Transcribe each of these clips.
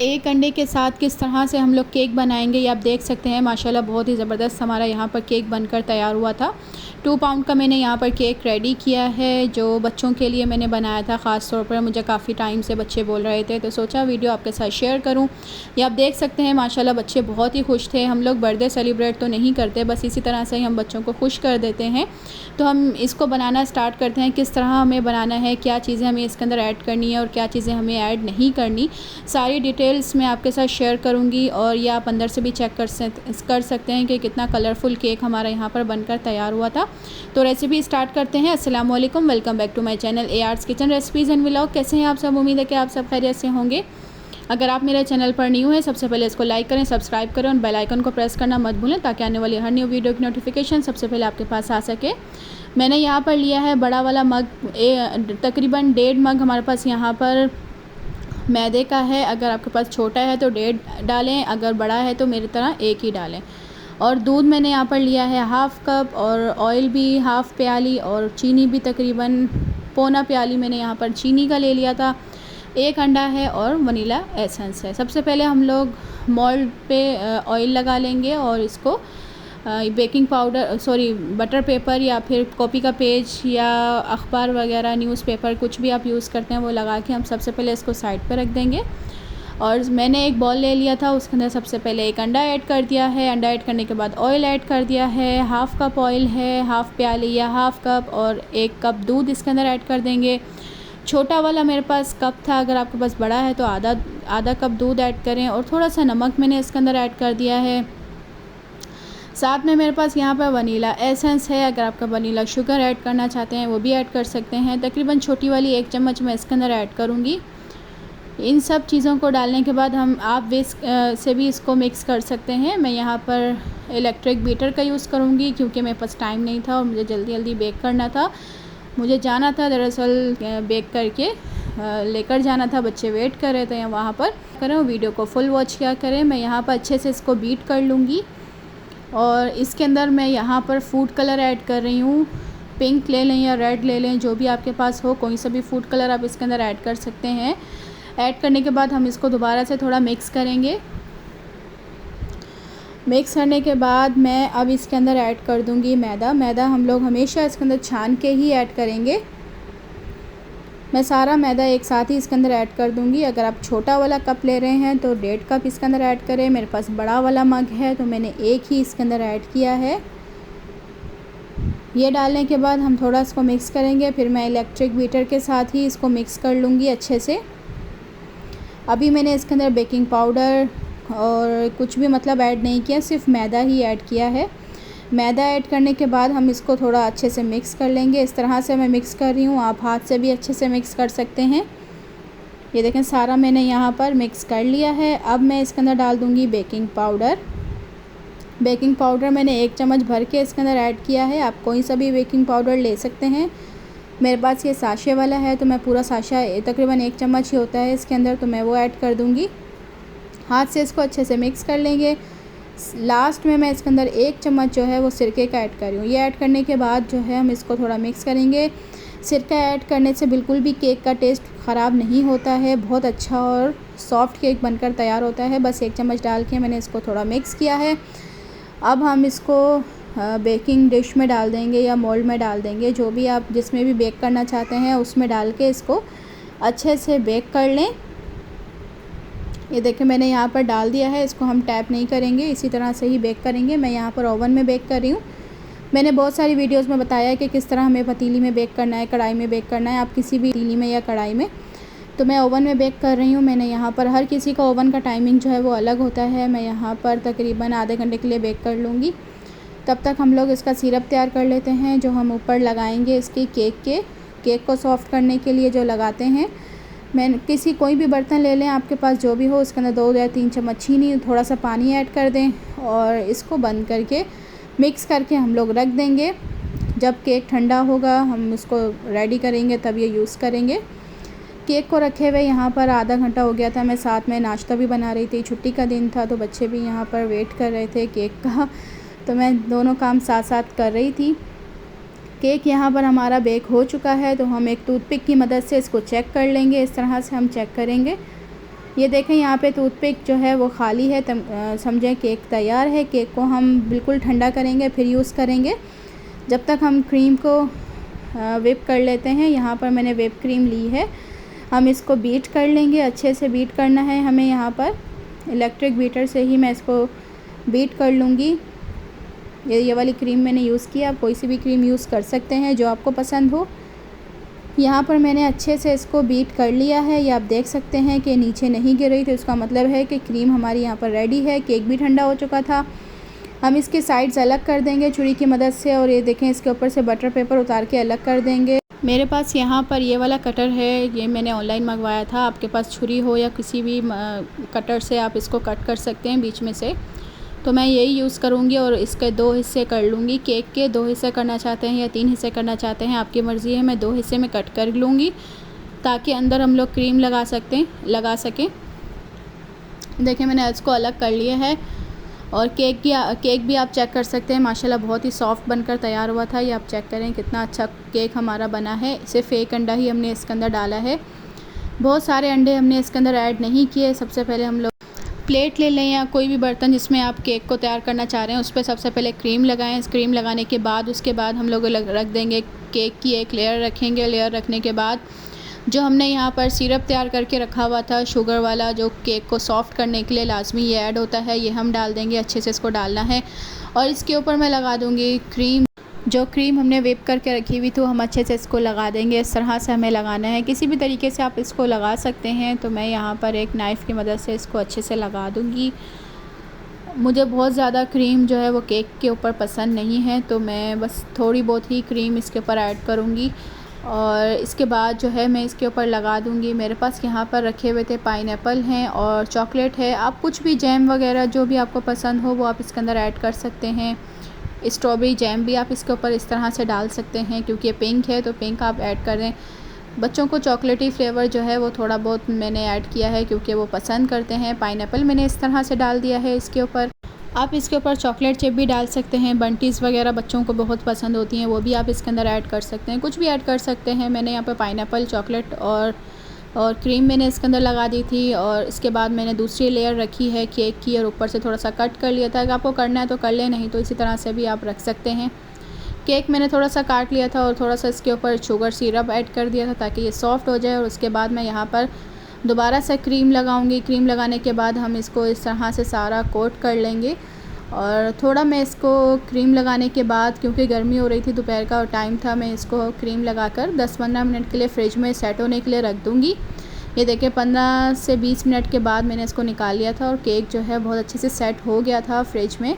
एक अंडे के साथ किस तरह से हम लोग केक बनाएंगे ये आप देख सकते हैं। माशाल्लाह बहुत ही ज़बरदस्त हमारा यहाँ पर केक बनकर तैयार हुआ था। 2 पाउंड का मैंने यहाँ पर केक रेडी किया है, जो बच्चों के लिए मैंने बनाया था ख़ास तौर पर। मुझे काफ़ी टाइम से बच्चे बोल रहे थे, तो सोचा वीडियो आपके साथ शेयर करूँ। ये आप देख सकते हैं माशाल्लाह बच्चे बहुत ही खुश थे। हम लोग बर्थडे सेलिब्रेट तो नहीं करते, बस इसी तरह से ही हम बच्चों को खुश कर देते हैं। तो हम इसको बनाना स्टार्ट करते हैं। किस तरह हमें बनाना है, क्या चीज़ें हमें इसके अंदर ऐड करनी है और क्या चीज़ें हमें ऐड नहीं करनी, सारी डिटेल्स मैं आपके साथ शेयर करूंगी। और ये आप अंदर से भी चेक कर सकते हैं कि कितना कलरफुल केक हमारा यहाँ पर बनकर तैयार हुआ था। तो रेसिपी स्टार्ट करते हैं। अस्सलाम वालेकुम, welcome back to my channel AR's kitchen recipes and vlog. कैसे हैं आप सब? उम्मीद है कि आप सब खैरियत से होंगे। अगर आप मेरे चैनल पर न्यू हैं, सबसे पहले इसको लाइक करें, सब्सक्राइब करें और बेल आइकन को प्रेस करना मत भूलें, ताकि आने वाली हर न्यू वीडियो की नोटिफिकेशन सबसे पहले आपके पास आ सके। मैंने यहाँ पर लिया है बड़ा वाला मग, तकरीबन 1.5 मग हमारे पास यहाँ पर मैदे का है। अगर आपके पास छोटा है तो 1.5 डालें, अगर बड़ा है तो मेरी तरह 1 ही डालें। और दूध मैंने यहाँ पर लिया है 1/2 कप, और ऑयल भी 1/2 प्याली, और चीनी भी तकरीबन 1/4 प्याली मैंने यहाँ पर चीनी का ले लिया था। 1 अंडा है और वनीला एसेंस है। सबसे पहले हम लोग मोल्ड पे ऑयल लगा लेंगे और इसको बेकिंग पाउडर बटर पेपर या फिर कॉपी का पेज या अखबार वगैरह, न्यूज़पेपर, कुछ भी आप यूज़ करते हैं वो लगा के हम सबसे पहले इसको साइड पे रख देंगे। और मैंने एक बॉल ले लिया था, उसके अंदर सबसे पहले 1 अंडा ऐड कर दिया है। अंडा ऐड करने के बाद ऑयल ऐड कर दिया है। 1/2 कप ऑयल है, 1/2 प्याली या 1/2 कप, और 1 कप दूध इसके अंदर ऐड कर देंगे। छोटा वाला मेरे पास कप था, अगर आपके पास बड़ा है तो आधा कप दूध ऐड करें। और थोड़ा सा नमक मैंने इसके अंदर ऐड कर दिया है। साथ में मेरे पास यहाँ पर वनीला एसेंस है, अगर आपका वनीला शुगर ऐड करना चाहते हैं वो भी ऐड कर सकते हैं। तकरीबन छोटी वाली 1 चम्मच मैं इसके अंदर ऐड करूँगी। इन सब चीज़ों को डालने के बाद आप विस्क से भी इसको मिक्स कर सकते हैं। मैं यहाँ पर इलेक्ट्रिक बीटर का यूज़ करूँगी, क्योंकि मेरे पास टाइम नहीं था और मुझे जल्दी जल्दी बेक करना था। मुझे जाना था दरअसल, बेक करके लेकर जाना था, बच्चे वेट कर रहे थे वहाँ पर। करें वीडियो को फुल वॉच किया करें। मैं यहाँ पर अच्छे से इसको बीट कर लूँगी, और इसके अंदर मैं यहाँ पर फूड कलर ऐड कर रही हूँ। पिंक ले लें या रेड ले लें, जो भी आपके पास हो, कोई सा भी फूड कलर आप इसके अंदर ऐड कर सकते हैं। ऐड करने के बाद हम इसको दोबारा से थोड़ा मिक्स करेंगे। मिक्स करने के बाद मैं अब इसके अंदर ऐड कर दूँगी मैदा हम लोग हमेशा इसके अंदर छान के ही ऐड करेंगे। मैं सारा मैदा एक साथ ही इसके अंदर ऐड कर दूंगी। अगर आप छोटा वाला कप ले रहे हैं तो 1.5 कप इसके अंदर ऐड करें। मेरे पास बड़ा वाला मग है तो मैंने 1 ही इसके अंदर ऐड किया है। ये डालने के बाद हम थोड़ा इसको मिक्स करेंगे, फिर मैं इलेक्ट्रिक बीटर के साथ ही इसको मिक्स कर लूँगी अच्छे से। अभी मैंने इसके अंदर बेकिंग पाउडर और कुछ भी ऐड नहीं किया, सिर्फ मैदा ही ऐड किया है। मैदा ऐड करने के बाद हम इसको थोड़ा अच्छे से मिक्स कर लेंगे। इस तरह से मैं मिक्स कर रही हूँ, आप हाथ से भी अच्छे से मिक्स कर सकते हैं। ये देखें सारा मैंने यहाँ पर मिक्स कर लिया है। अब मैं इसके अंदर डाल दूँगी बेकिंग पाउडर। बेकिंग पाउडर मैंने 1 चम्मच भर के इसके अंदर ऐड किया है। आप कोई सा भी बेकिंग पाउडर ले सकते हैं। मेरे पास ये साशे वाला है तो मैं पूरा साशा, तकरीबन 1 चम्मच ही होता है इसके अंदर, तो मैं वो ऐड कर दूँगी। हाथ से इसको अच्छे से मिक्स कर लेंगे। लास्ट में मैं इसके अंदर 1 चम्मच जो है वो सिरके का ऐड कर रही हूँ। ये ऐड करने के बाद जो है हम इसको थोड़ा मिक्स करेंगे। सिरका ऐड करने से बिल्कुल भी केक का टेस्ट ख़राब नहीं होता है, बहुत अच्छा और सॉफ्ट केक बनकर तैयार होता है। बस 1 चम्मच डाल के मैंने इसको थोड़ा मिक्स किया है। अब हम इसको बेकिंग डिश में डाल देंगे या मोल्ड में डाल देंगे, जो भी आप जिसमें भी बेक करना चाहते हैं उसमें डाल के इसको अच्छे से बेक कर लें। ये देखिए मैंने यहाँ पर डाल दिया है, इसको हम टैप नहीं करेंगे, इसी तरह से ही बेक करेंगे। मैं यहाँ पर ओवन में बेक कर रही हूँ। मैंने बहुत सारी वीडियोस में बताया है कि किस तरह हमें पतीली में बेक करना है, कढ़ाई में बेक करना है, आप किसी भी पतीली में या कढ़ाई में। तो मैं ओवन में बेक कर रही हूँ। मैंने यहाँ पर, हर किसी का ओवन का टाइमिंग जो है वो अलग होता है। मैं यहाँ पर तकरीबन आधे घंटे के लिए बेक कर लूँगी। तब तक हम लोग इसका सिरप तैयार कर लेते हैं, जो हम ऊपर लगाएँगे इसकी केक को सॉफ्ट करने के लिए जो लगाते हैं। कोई भी बर्तन ले लें आपके पास जो भी हो, उसके अंदर 2 या 3 चम्मच चीनी, थोड़ा सा पानी ऐड कर दें और इसको बंद करके मिक्स करके हम लोग रख देंगे। जब केक ठंडा होगा हम उसको रेडी करेंगे, तब ये यूज़ करेंगे। केक को रखे हुए यहाँ पर आधा घंटा हो गया था। मैं साथ में नाश्ता भी बना रही थी, छुट्टी का दिन था तो बच्चे भी यहाँ पर वेट कर रहे थे केक का, तो मैं दोनों काम साथ साथ कर रही थी। केक यहाँ पर हमारा बेक हो चुका है, तो हम एक टूथपिक की मदद से इसको चेक कर लेंगे। इस तरह से हम चेक करेंगे। ये देखें यहाँ पे टूथपिक जो है वो खाली है, समझें केक तैयार है। केक को हम बिल्कुल ठंडा करेंगे फिर यूज़ करेंगे। जब तक हम क्रीम को व्हिप कर लेते हैं। यहाँ पर मैंने व्हिप क्रीम ली है, हम इसको बीट कर लेंगे। अच्छे से बीट करना है हमें, यहाँ पर इलेक्ट्रिक बीटर से ही मैं इसको बीट कर लूँगी। ये वाली क्रीम मैंने यूज़ की, आप कोई सी भी क्रीम यूज़ कर सकते हैं जो आपको पसंद हो। यहाँ पर मैंने अच्छे से इसको बीट कर लिया है। ये आप देख सकते हैं कि नीचे नहीं गिर रही, तो इसका मतलब है कि क्रीम हमारी यहाँ पर रेडी है। केक भी ठंडा हो चुका था। हम इसके साइड्स अलग कर देंगे छुरी की मदद से, और ये देखें इसके ऊपर से बटर पेपर उतार के अलग कर देंगे। मेरे पास यहाँ पर ये वाला कटर है, ये मैंने ऑनलाइन मंगवाया था। आपके पास छुरी हो या किसी भी कटर से आप इसको कट कर सकते हैं बीच में से, तो मैं यही यूज़ करूँगी। और इसके 2 हिस्से कर लूँगी। केक के 2 हिस्से करना चाहते हैं या 3 हिस्से करना चाहते हैं, आपकी मर्ज़ी है। मैं 2 हिस्से में कट कर लूँगी ताकि अंदर हम लोग क्रीम लगा सकें। देखिए मैंने इसको अलग कर लिया है। और केक भी आप चेक कर सकते हैं, माशाल्लाह बहुत ही सॉफ्ट बनकर तैयार हुआ था। ये आप चेक करें कितना अच्छा केक हमारा बना है। सिर्फ एक अंडा ही हमने इसके अंदर डाला है, बहुत सारे अंडे हमने इसके अंदर ऐड नहीं किए। सबसे पहले हम लोग प्लेट ले लें या कोई भी बर्तन जिसमें आप केक को तैयार करना चाह रहे हैं, उस पर सबसे पहले क्रीम लगाएं। क्रीम लगाने के बाद उसके बाद हम लोग रख देंगे केक की एक लेयर रखेंगे। लेयर रखने के बाद जो हमने यहाँ पर सिरप तैयार करके रखा हुआ था शुगर वाला, जो केक को सॉफ़्ट करने के लिए लाजमी ये ऐड होता है, ये हम डाल देंगे। अच्छे से इसको डालना है और इसके ऊपर मैं लगा दूँगी क्रीम। जो क्रीम हमने व्हिप करके रखी हुई थी हम अच्छे से इसको लगा देंगे। इस तरह से हमें लगाना है, किसी भी तरीके से आप इसको लगा सकते हैं। तो मैं यहाँ पर एक नाइफ़ की मदद से इसको अच्छे से लगा दूँगी। मुझे बहुत ज़्यादा क्रीम जो है वो केक के ऊपर पसंद नहीं है, तो मैं बस थोड़ी बहुत ही क्रीम इसके ऊपर ऐड करूँगी। और इसके बाद जो है मैं इसके ऊपर लगा दूँगी। मेरे पास यहाँ पर रखे हुए थे पाइनएप्पल हैं और चॉकलेट है। आप कुछ भी जैम वगैरह जो भी आपको पसंद हो वो आप इसके अंदर ऐड कर सकते हैं। स्ट्रॉबेरी जैम भी आप इसके ऊपर इस तरह से डाल सकते हैं, क्योंकि ये पिंक है तो पिंक आप ऐड कर दें। बच्चों को चॉकलेटी फ्लेवर जो है वो थोड़ा बहुत मैंने ऐड किया है क्योंकि वो पसंद करते हैं। पाइनएप्पल मैंने इस तरह से डाल दिया है इसके ऊपर। आप इसके ऊपर चॉकलेट चिप भी डाल सकते हैं। बंटीज़ वगैरह बच्चों को बहुत पसंद होती हैं, वो भी आप इसके अंदर ऐड कर सकते हैं। कुछ भी ऐड कर सकते हैं। मैंने यहाँ पर पाइनएप्पल, चॉकलेट और क्रीम मैंने इसके अंदर लगा दी थी। और इसके बाद मैंने दूसरी लेयर रखी है केक की और ऊपर से थोड़ा सा कट कर लिया था। अगर आपको करना है तो कर लें, नहीं तो इसी तरह से भी आप रख सकते हैं। केक मैंने थोड़ा सा काट लिया था और थोड़ा सा इसके ऊपर शुगर सिरप ऐड कर दिया था ताकि ये सॉफ़्ट हो जाए। और उसके बाद मैं यहाँ पर दोबारा से क्रीम लगाऊंगी। क्रीम लगाने के बाद हम इसको इस तरह से सारा कोट कर लेंगे। और थोड़ा मैं इसको क्रीम लगाने के बाद, क्योंकि गर्मी हो रही थी, दोपहर का टाइम था, मैं इसको क्रीम लगाकर 10-15 मिनट के लिए फ़्रिज में सेट होने के लिए रख दूँगी। ये देखिए 15 से 20 मिनट के बाद मैंने इसको निकाल लिया था और केक जो है बहुत अच्छे से सेट हो गया था फ्रिज में।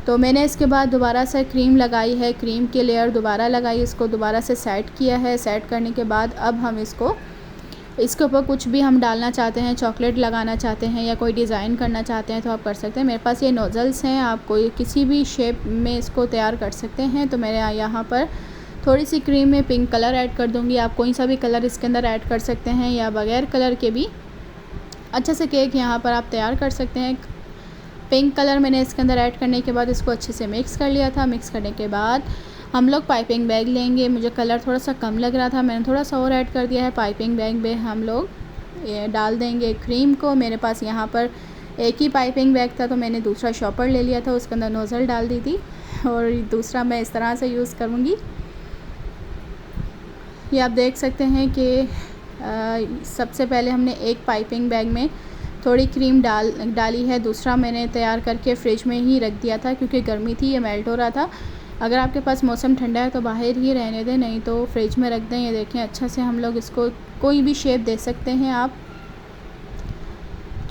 तो मैंने इसके बाद दोबारा से क्रीम लगाई है, क्रीम की लेयर दोबारा लगाई, इसको दोबारा से सेट किया है। सेट करने के बाद अब हम इसके ऊपर कुछ भी हम डालना चाहते हैं, चॉकलेट लगाना चाहते हैं या कोई डिज़ाइन करना चाहते हैं तो आप कर सकते हैं। मेरे पास ये नोज़ल्स हैं, आप कोई किसी भी शेप में इसको तैयार कर सकते हैं। तो मैं यहाँ पर थोड़ी सी क्रीम में पिंक कलर ऐड कर दूँगी। आप कोई सा भी कलर इसके अंदर ऐड कर सकते हैं या बग़ैर कलर के भी अच्छे से केक यहाँ पर आप तैयार कर सकते हैं। पिंक कलर मैंने इसके अंदर ऐड करने के बाद इसको अच्छे से मिक्स कर लिया था। मिक्स करने के बाद हम लोग पाइपिंग बैग लेंगे। मुझे कलर थोड़ा सा कम लग रहा था, मैंने थोड़ा सा और ऐड कर दिया है। पाइपिंग बैग में हम लोग ये डाल देंगे क्रीम को। मेरे पास यहाँ पर एक ही पाइपिंग बैग था तो मैंने दूसरा शॉपर ले लिया था, उसके अंदर नोज़ल डाल दी थी और दूसरा मैं इस तरह से यूज़ करूँगी। ये आप देख सकते हैं कि सबसे पहले हमने एक पाइपिंग बैग में थोड़ी क्रीम डाली है, दूसरा मैंने तैयार करके फ़्रिज में ही रख दिया था क्योंकि गर्मी थी, ये मेल्ट हो रहा था। अगर आपके पास मौसम ठंडा है तो बाहर ही रहने दें, नहीं तो फ्रिज में रख दें। ये देखें अच्छा से हम लोग इसको कोई भी शेप दे सकते हैं। आप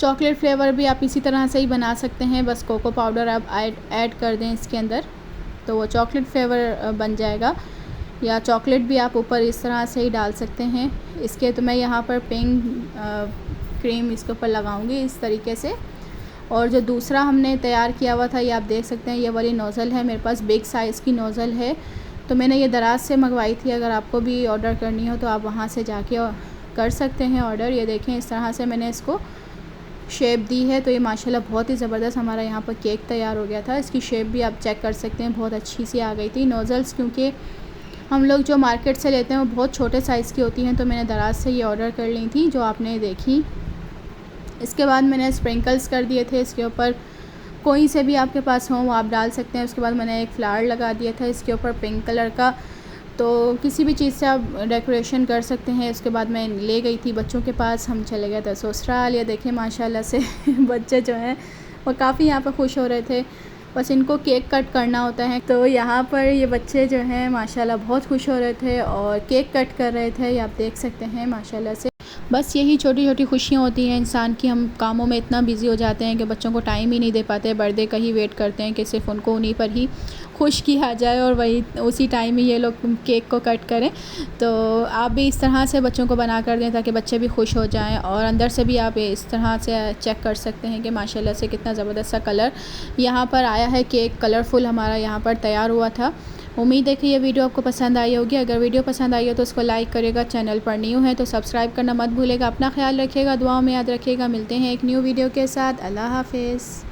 चॉकलेट फ्लेवर भी आप इसी तरह से ही बना सकते हैं, बस कोको पाउडर आप ऐड कर दें इसके अंदर तो वो चॉकलेट फ्लेवर बन जाएगा। या चॉकलेट भी आप ऊपर इस तरह से ही डाल सकते हैं इसके। तो मैं यहाँ पर पिंक क्रीम इसके ऊपर लगाऊंगी इस तरीके से। और जो दूसरा हमने तैयार किया हुआ था ये आप देख सकते हैं, ये वाली नोज़ल है, मेरे पास बिग साइज़ की नोज़ल है तो मैंने ये दराज से मंगवाई थी। अगर आपको भी ऑर्डर करनी हो तो आप वहाँ से जाके कर सकते हैं ऑर्डर। ये देखें इस तरह से मैंने इसको शेप दी है। तो ये माशाल्लाह बहुत ही ज़बरदस्त हमारा यहाँ पर केक तैयार हो गया था। इसकी शेप भी आप चेक कर सकते हैं, बहुत अच्छी सी आ गई थी। नोज़ल्स क्योंकि हम लोग जो मार्केट से लेते हैं वो बहुत छोटे साइज़ की होती हैं, तो मैंने दराज से ये ऑर्डर कर ली थी जो आपने देखी। इसके बाद मैंने स्प्रिंकल्स कर दिए थे इसके ऊपर, कोई से भी आपके पास हो वो आप डाल सकते हैं। उसके बाद मैंने एक फ्लावर लगा दिया था इसके ऊपर पिंक कलर का, तो किसी भी चीज़ से आप डेकोरेशन कर सकते हैं। उसके बाद मैं ले गई थी बच्चों के पास, हम चले गए थे ससुराल। ये देखें माशाल्लाह से बच्चे जो हैं वो काफ़ी यहाँ पर खुश हो रहे थे, बस इनको केक कट करना होता है। तो यहाँ पर ये बच्चे जो हैं माशाल्लाह बहुत खुश हो रहे थे और केक कट कर रहे थे, ये आप देख सकते हैं माशाल्लाह से। बस यही छोटी छोटी खुशियाँ होती हैं इंसान की, हम कामों में इतना बिज़ी हो जाते हैं कि बच्चों को टाइम ही नहीं दे पाते, बर्थडे का ही वेट करते हैं कि सिर्फ़ उनको उन्हीं पर ही खुश किया जाए और वही उसी टाइम ही ये लोग केक को कट करें। तो आप भी इस तरह से बच्चों को बना कर दें ताकि बच्चे भी खुश हो जाएं, और अंदर से भी आप इस तरह से चेक कर सकते हैं कि माशाल्लाह से कितना ज़बरदस्त सा कलर यहाँ पर आया है। केक कलरफुल हमारा यहाँ पर तैयार हुआ था। उम्मीद है कि ये वीडियो आपको पसंद आई होगी। अगर वीडियो पसंद आई हो तो उसको लाइक करेगा, चैनल पर न्यू है तो सब्सक्राइब करना मत भूलेगा। अपना ख्याल रखिएगा, दुआओं में याद रखिएगा। मिलते हैं एक न्यू वीडियो के साथ। अल्लाह हाफ़िज़।